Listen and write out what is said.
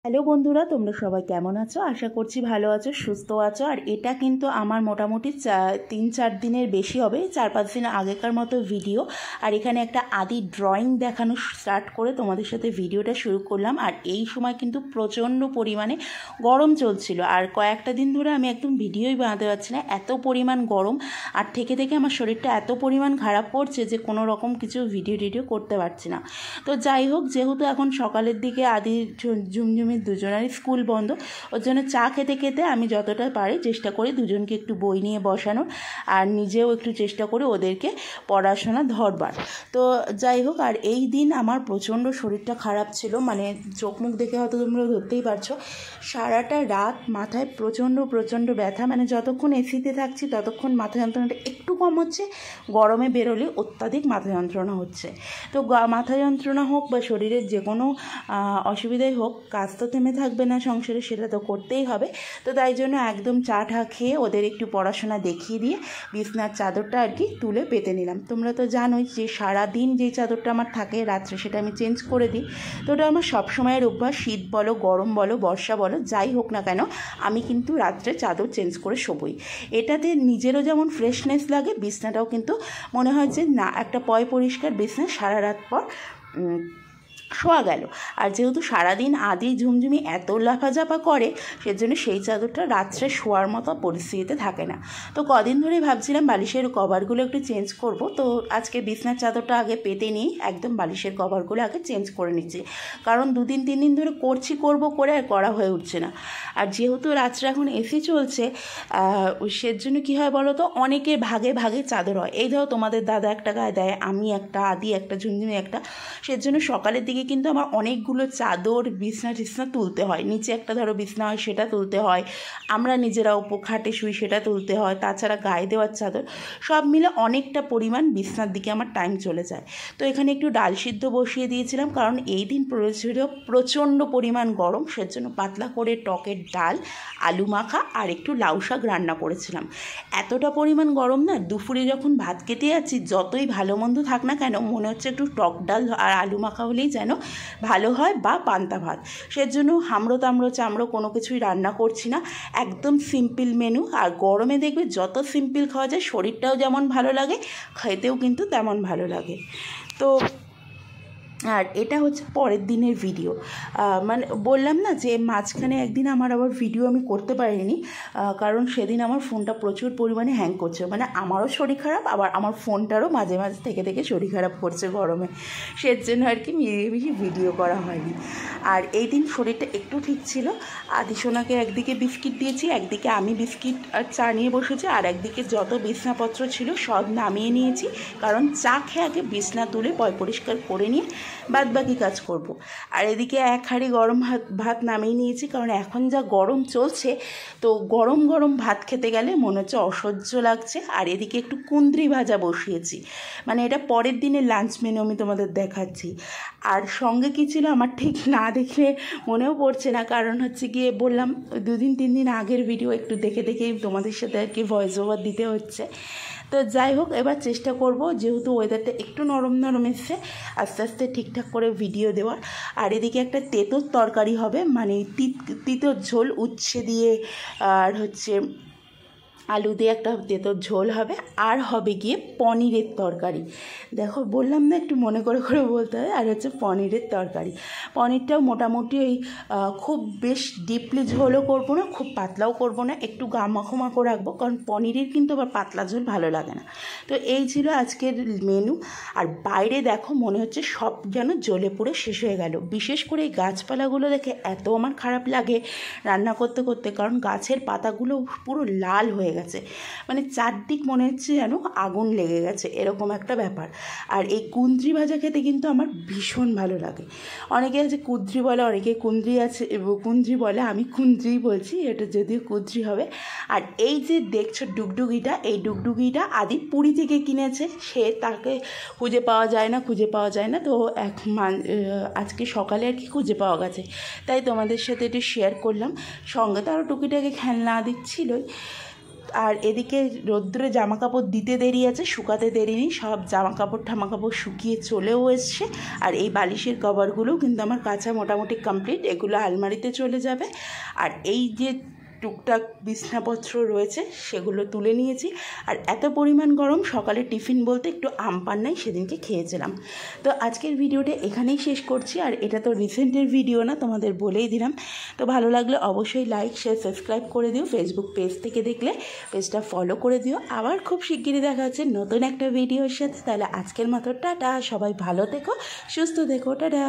Hello বন্ধুরা, তোমরা সবাই কেমন আছো? আশা করছি ভালো আছো, সুস্থ আছো। আর এটা কিন্তু আমার মোটামুটি 3-4 দিনের বেশি হবে, 4-5 দিন আগেকার মতো ভিডিও। আর এখানে একটা আদি ড্রয়িং দেখানো স্টার্ট করে তোমাদের সাথে ভিডিওটা শুরু করলাম। আর এই সময় কিন্তু প্রচণ্ড পরিমাণে গরম চলছিল, আর কয়েকটা দিন ধরে আমি একদম ভিডিওই বানাতে পারছি না, এত পরিমাণ গরম। আর থেকে থেকে আমার শরীরটা এত পরিমাণ খারাপ করছে যে কোনো রকম কিছু ভিডিও করতে পারছি না। তো যাই হোক, যেহেতু এখন সকালের দিকে আদি ঝুমঝুমি দুজনেরই স্কুল বন্ধ, ওর জন্য চা খেতে খেতে আমি যতটা পারি চেষ্টা করি দুজনকে একটু বই নিয়ে বসানোর, আর নিজেও একটু চেষ্টা করি ওদেরকে পড়াশোনা ধরবার। তো যাই হোক, আর এই দিন আমার প্রচণ্ড শরীরটা খারাপ ছিল, মানে চোখ মুখ দেখে হয়তো তোমরা ধরতেই পারছো। সারাটা রাত মাথায় প্রচণ্ড ব্যথা, মানে যতক্ষণ এসিতে থাকছি ততক্ষণ মাথা যন্ত্রণাটা একটু কম হচ্ছে, গরমে বেরোলে অত্যাধিক মাথা যন্ত্রণা হচ্ছে। তো মাথা যন্ত্রণা হোক বা শরীরের যে কোনো অসুবিধাই হোক, কাজ তো থেমে থাকবে না সংসারে, সেটা তো করতেই হবে। তো তাই জন্য একদম চা খেয়ে ওদের একটু পড়াশোনা দেখিয়ে দিয়ে বিছনার চাদরটা আর কি তুলে পেতে নিলাম। তোমরা তো জানোই যে সারাদিন যেই চাদরটা আমার থাকে রাত্রে সেটা আমি চেঞ্জ করে দিই। তো ওটা আমার সবসময়ের অভ্যাস, শীত বলো, গরম বলো, বর্ষা বলো, যাই হোক না কেন আমি কিন্তু রাত্রে চাদর চেঞ্জ করে শোবই। এটাতে নিজেরও যেমন ফ্রেশনেস লাগে, বিছনাটাও কিন্তু মনে হয় যে না, একটা পরিষ্কার বিছনা সারা রাত পর শোয়া গেল। আর যেহেতু সারাদিন আদি ঝুমঝুমি এত লাফাঝাপা করে, সেজন্য সেই চাদরটা রাত্রে শোয়ার মতো পরিস্থিতিতে থাকে না। তো কদিন ধরেই ভাবছিলাম বালিশের কভারগুলো একটু চেঞ্জ করব। তো আজকে বিছনার চাদরটা আগে পেতে নিই, একদম বালিশের কভারগুলো আগে চেঞ্জ করে নিচ্ছি, কারণ 2-3 দিন ধরে করব করে আর করা হয়ে উঠছে না। আর যেহেতু রাত্রে এখন এসি চলছে, সেজন্য কী হয় বলো তো, অনেকের ভাগে ভাগে চাদর হয়। এই ধরো তোমাদের দাদা একটা গায়ে দেয়, আমি একটা, আদি একটা, ঝুমঝুমি একটা। সেজন্য সকালের দিকে কিন্তু আমার অনেকগুলো চাদর বিছনা তুলতে হয়। নিচে একটা ধরো বিছনা হয়, সেটা তুলতে হয়, আমরা নিজেরা খাটে শুই, সেটা তুলতে হয়, তাছাড়া গায়ে দেওয়ার চাদর, সব মিলে অনেকটা পরিমাণ বিছনার দিকে আমার টাইম চলে যায়। তো এখানে একটু ডাল সিদ্ধ বসিয়ে দিয়েছিলাম, কারণ এই দিন প্রচণ্ড পরিমাণ গরম, সেজন্য পাতলা করে টকের ডাল, আলু মাখা আর একটু লাউ শাক রান্না করেছিলাম। এতটা পরিমাণ গরম না, দুপুরে যখন ভাত খেতে যাচ্ছি, যতই ভালো মন্দ থাক না কেন, মনে হচ্ছে একটু টক ডাল আর আলু মাখা হলেই যেন ভালো হয়, বা পান্তা ভাত। সেজন্য হামড়ো চামড়ো কোনো কিছুই রান্না করছি না, একদম সিম্পল মেনু। আর গরমে দেখবে যত সিম্পল খাওয়া যায় শরীরটাও যেমন ভালো লাগে, খেতেও কিন্তু তেমন ভালো লাগে। তো আর এটা হচ্ছে পরের দিনের ভিডিও। মানে বললাম না যে মাঝখানে একদিন আমার আবার ভিডিও আমি করতে পারিনি, কারণ সেদিন আমার ফোনটা প্রচুর পরিমাণে হ্যাং করছে। মানে আমারও শরীর খারাপ, আবার আমার ফোনটারও মাঝে মাঝে থেকে শরীর খারাপ করছে গরমে, সেজন্য আর কি বেশি ভিডিও করা হয়নি। আর এই দিন শরীরটা একটু ঠিক ছিল। আদিসোনাকে একদিকে বিস্কিট দিয়েছি, একদিকে আমি বিস্কিট আর চা নিয়ে বসেছি, আর একদিকে যত বিছনাপত্র ছিল সব নামিয়ে নিয়েছি, কারণ চা খেয়ে আগে বিছনা তুলে পরিষ্কার করে নিয়ে বাদ বাকি কাজ করব। আর এদিকে 1 হাঁড়ি গরম ভাত নামিয়ে নিয়েছি, কারণ এখন যা গরম চলছে, তো গরম ভাত খেতে গেলে মনে হচ্ছে অসহ্য লাগছে। আর এদিকে একটু কুঁদরি ভাজা বসিয়েছি, মানে এটা পরের দিনের লাঞ্চ মেনু আমি তোমাদের দেখাচ্ছি। আর সঙ্গে কী ছিল আমার ঠিক না দেখলে মনেও পড়ছে না, কারণ হচ্ছে গিয়ে বললাম 2-3 দিন আগের ভিডিও একটু দেখেই তোমাদের সাথে আর কি ভয়েস ওভার দিতে হচ্ছে। তো যাই হোক, এবার চেষ্টা করব, যেহেতু ওয়েদারটা একটু নরম এসছে, আস্তে আস্তে ঠিকঠাক করে ভিডিও দেওয়ার। আর এদিকে একটা তেঁতোর তরকারি হবে, মানে তিতোর ঝোল, উচ্ছে দিয়ে আর হচ্ছে আলু দিয়ে একটা তেঁতোর ঝোল হবে, আর হবে গিয়ে পনিরের তরকারি। দেখো বললাম না, একটু মনে করে বলতে হয়। আর হচ্ছে পনিরের তরকারি, পনিরটাও মোটামুটি ওই খুব বেশ ডিপলি ঝোলও করবো না, খুব পাতলাও করবো না, একটু মাখো রাখবো, কারণ পনিরের কিন্তু আবার পাতলা ঝোল ভালো লাগে না। তো এই ছিল আজকের মেনু। আর বাইরে দেখো মনে হচ্ছে সব যেন জ্বলে পুড়ে শেষ হয়ে গেল। বিশেষ করে এই গাছপালাগুলো দেখে এত আমার খারাপ লাগে রান্না করতে, কারণ গাছের পাতাগুলো পুরো লাল হয়ে গেছে, মানে চারদিক মনে হচ্ছে যেন আগুন লেগে গেছে, এরকম একটা ব্যাপার। আর এই কুঁদরি ভাজা খেতে কিন্তু আমার ভীষণ ভালো লাগে। অনেকে আছে কুঁদরি বলে, অনেকে কুঁদরি বলে, আমি কুঁদরিই বলছি, এটা যদিও কুঁদরি হবে। আর এই যে দেখছো ডুগডুগিটা, এই ডুগডুগিটা আদি পুরী থেকে কিনেছে, তাকে খুঁজে পাওয়া যায় না। তো আজকে সকালে আর কি খুঁজে পাওয়া গেছে, তাই তোমাদের সাথে একটু শেয়ার করলাম। সঙ্গে তো আরও টুকিটাকি খেলনা দিচ্ছিলই। আর এদিকে রোদ্দুরে জামা কাপড় দিতে দেরি আছে, শুকাতে দেরি নেই, সব জামা কাপড় শুকিয়ে চলেও এসছে। আর এই বালিশের কভারগুলোও কিন্তু আমার কাঁচা মোটামুটি কমপ্লিট, এগুলো আলমারিতে চলে যাবে। আর এই যে টুকটাক বিছনাপত্র রয়েছে সেগুলো তুলে নিয়েছি। আর এত পরিমাণ গরম, সকালে টিফিন বলতে একটু আম পান্নাই সেদিনকে খেয়েছিলাম। তো আজকের ভিডিওটা এখানেই শেষ করছি। আর এটা তো রিসেন্টের ভিডিও না, তোমাদের বলেই দিলাম। তো ভালো লাগলে অবশ্যই লাইক শেয়ার সাবস্ক্রাইব করে দিও। ফেসবুক পেজ থেকে দেখলে পেজটা ফলো করে দিও। আবার খুব শিগগিরই দেখা হচ্ছে নতুন একটা ভিডিওর সাথে। তাহলে আজকের মতো টাটা, সবাই ভালো থেকো, সুস্থ থেকো, টাটা।